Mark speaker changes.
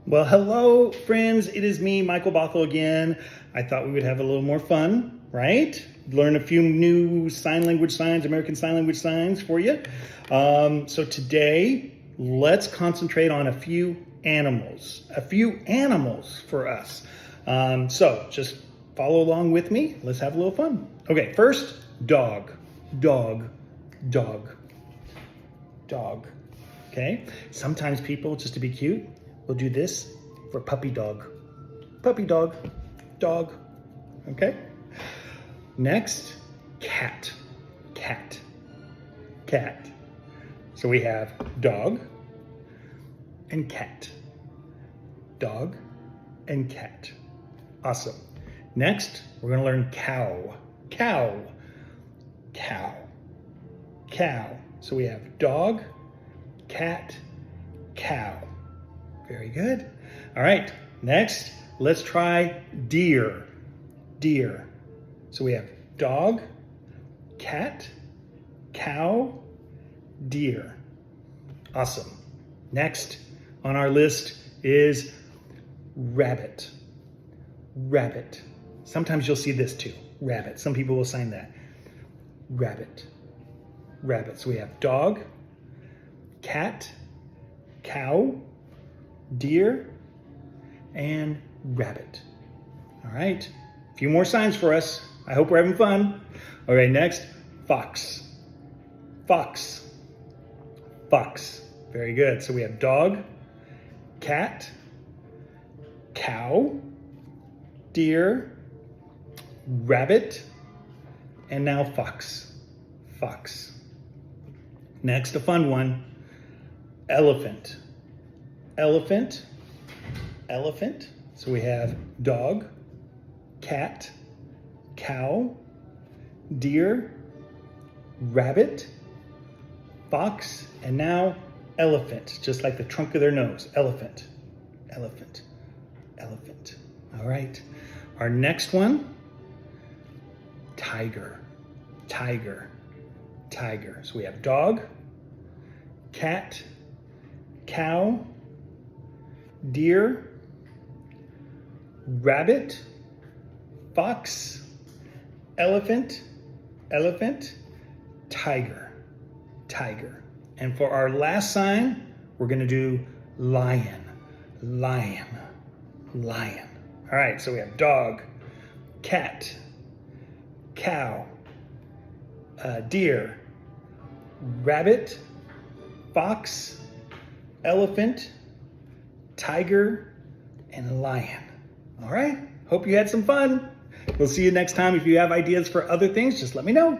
Speaker 1: Well, hello, friends. It is me, Michael Bothel again. I thought we would have a little more fun, right? Learn a few new sign language signs, American Sign Language signs for you. So today, let's concentrate on a few animals for us. So just follow along with me. Let's have a little fun. Okay, first, dog, dog, dog, dog. Okay, sometimes people, just to be cute, will do this for puppy dog, dog. Okay, next, cat, cat, cat. So we have dog and cat, dog and cat. Awesome. Next, we're gonna learn cow, cow, cow, cow. So we have dog, cat, cow. Very good. All right, next, let's try deer, deer. So we have dog, cat, cow, deer. Awesome. Next on our list is rabbit, rabbit. Sometimes you'll see this too, rabbit. Some people will sign that. Rabbit, rabbit. So we have dog, cat, cow, deer, and rabbit. All right, a few more signs for us. I hope we're having fun. All right, next, fox, fox, fox. Very good. So we have dog, cat, cow, deer, rabbit, and now fox, fox. Next, a fun one, elephant, elephant, elephant. So we have dog, cat, cow, deer, rabbit, fox, and now elephant, just like the trunk of their nose. Elephant, elephant, elephant. All right. Our next one, tiger, tiger, tiger. So we have dog, cat, cow, deer, rabbit, fox, elephant, elephant, tiger, tiger. And for our last sign, we're gonna do lion, lion, lion. All right, so we have dog, cat, cow, deer, rabbit, fox, elephant, tiger, and lion. All right, hope you had some fun. We'll see you next time. If you have ideas for other things, just let me know.